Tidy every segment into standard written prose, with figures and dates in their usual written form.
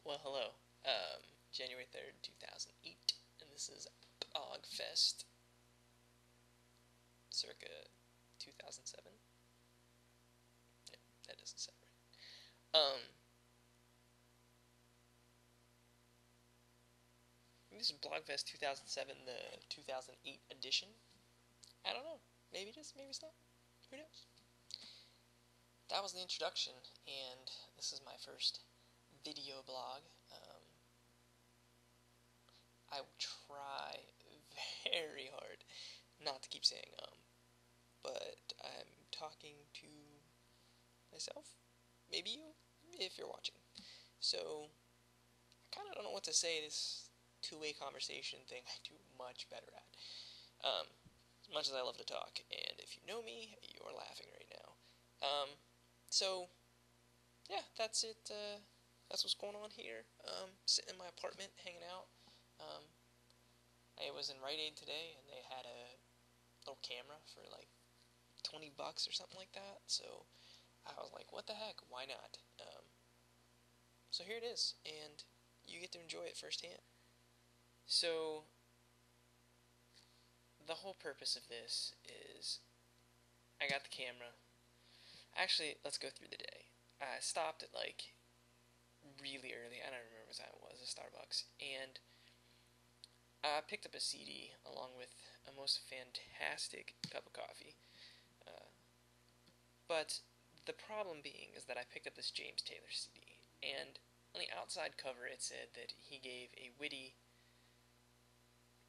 Well, hello. January 3rd, 2008, and this is Blogfest circa 2007. No, that doesn't sound right. This is Blogfest 2007, the 2008 edition. I don't know. Maybe it is, maybe it's not. Who knows? That was the introduction, and this is my first video blog. I try very hard not to keep saying but I'm talking to myself, maybe you, if you're watching. So, I kind of don't know what to say. This two-way conversation thing I do much better at. As much as I love to talk, and if you know me, you're laughing right now. So, yeah, that's it. That's what's going on here. Sitting in my apartment, hanging out. Um, I was in Rite Aid today, and they had a little camera for like $20 or something like that. So I was like, what the heck? Why not? So here it is, and you get to enjoy it firsthand. So the whole purpose of this is I got the camera. Actually, let's go through the day. I stopped at like really early. I don't remember what time it was at Starbucks, and I picked up a CD along with a most fantastic cup of coffee. Uh, but the problem being is that I picked up this James Taylor CD, and on the outside cover it said that he gave a witty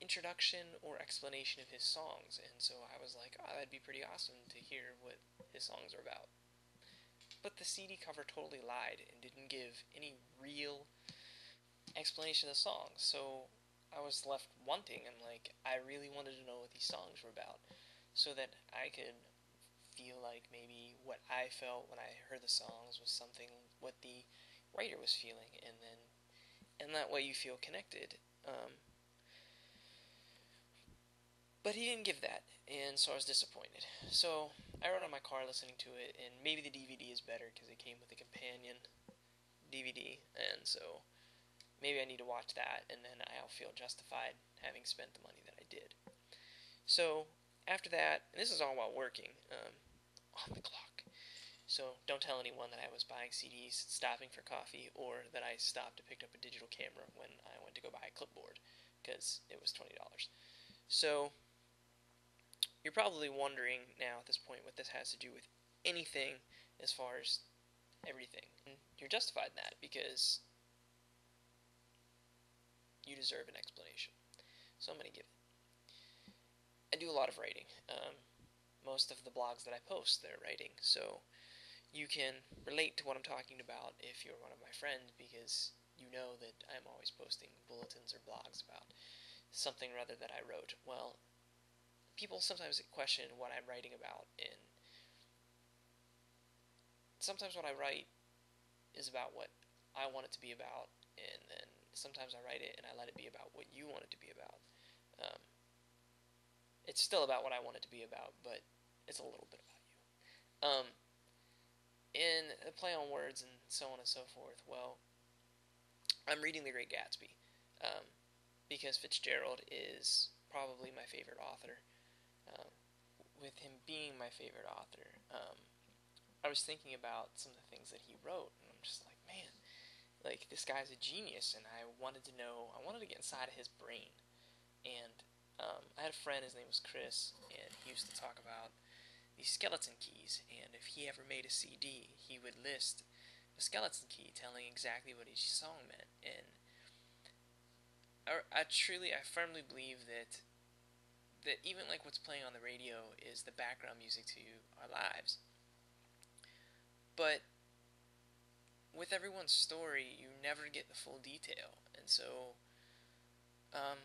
introduction or explanation of his songs, and so I was like, oh, that'd be pretty awesome to hear what his songs are about. But the CD cover totally lied and didn't give any real explanation of the songs, so I was left wanting. I'm like, I really wanted to know what these songs were about so that I could feel like maybe what I felt when I heard the songs was something what the writer was feeling, and that way you feel connected. But he didn't give that, and so I was disappointed. So I rode on my car listening to it, and maybe the DVD is better because it came with a companion DVD, and so maybe I need to watch that, and then I'll feel justified having spent the money that I did. So after that, and this is all while working, on the clock. So don't tell anyone that I was buying CDs, stopping for coffee, or that I stopped and picked up a digital camera when I went to go buy a clipboard, because it was $20. So you're probably wondering now at this point what this has to do with anything as far as everything. And you're justified in that because you deserve an explanation. So I'm going to give it. I do a lot of writing. Most of the blogs that I post, they're writing. So you can relate to what I'm talking about if you're one of my friends because you know that I'm always posting bulletins or blogs about something rather that I wrote. Well, people sometimes question what I'm writing about, and sometimes what I write is about what I want it to be about, and then sometimes I write it and I let it be about what you want it to be about. Um, it's still about what I want it to be about, but it's a little bit about you. In a play on words and so on and so forth, well, I'm reading The Great Gatsby because Fitzgerald is probably my favorite author. Um, with him being my favorite author, I was thinking about some of the things that he wrote, and I'm just like, man, like this guy's a genius, and I wanted to know, I wanted to get inside of his brain, and I had a friend, his name was Chris, and he used to talk about these skeleton keys, and if he ever made a CD, he would list a skeleton key telling exactly what each song meant, and I firmly believe that even like what's playing on the radio is the background music to our lives, but with everyone's story, you never get the full detail, and so, um,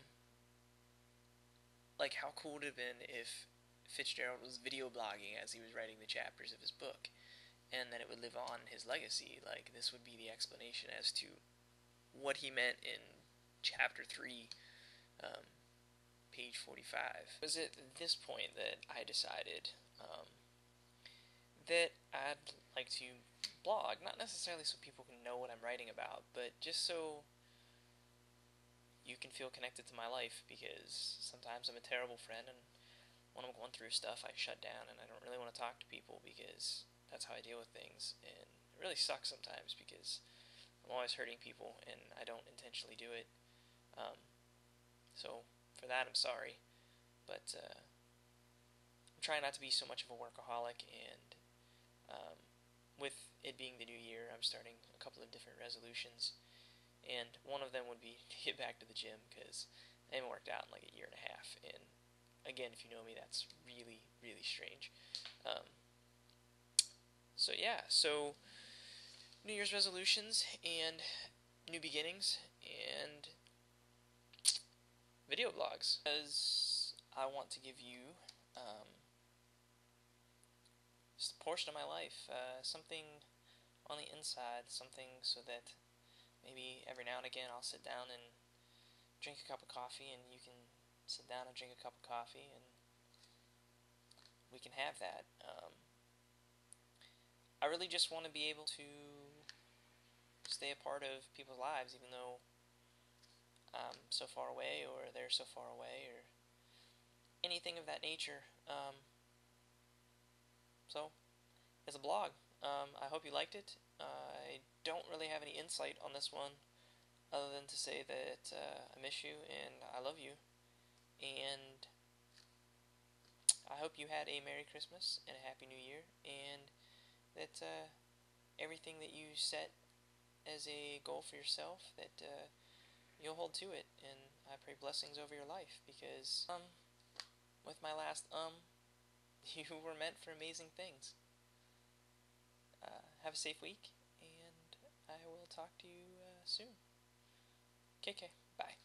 like, how cool would it have been if Fitzgerald was video blogging as he was writing the chapters of his book, and then it would live on in his legacy? Like, this would be the explanation as to what he meant in chapter 3, um, page 45. It was at this point that I decided that I'd like to blog, not necessarily so people can know what I'm writing about, but just so you can feel connected to my life, because sometimes I'm a terrible friend, and when I'm going through stuff, I shut down and I don't really want to talk to people because that's how I deal with things, and it really sucks sometimes because I'm always hurting people and I don't intentionally do it. Um, so for that, I'm sorry, but I'm trying not to be so much of a workaholic, and um, with it being the new year, I'm starting a couple of different resolutions, and one of them would be to get back to the gym because I haven't worked out in like a year and a half, and again, if you know me, that's really, really strange. Um, so yeah, so New Year's resolutions and new beginnings and video blogs, because I want to give you just a portion of my life, something on the inside, something so that maybe every now and again I'll sit down and drink a cup of coffee, and you can sit down and drink a cup of coffee, and we can have that. I really just want to be able to stay a part of people's lives, even though I'm so far away, or they're so far away, or anything of that nature. So, it's a blog. I hope you liked it. I don't really have any insight on this one other than to say that I miss you and I love you. And I hope you had a Merry Christmas and a Happy New Year, and that everything that you set as a goal for yourself, that you'll hold to it. And I pray blessings over your life, because with my last you were meant for amazing things. Have a safe week, and I will talk to you soon. KK, bye.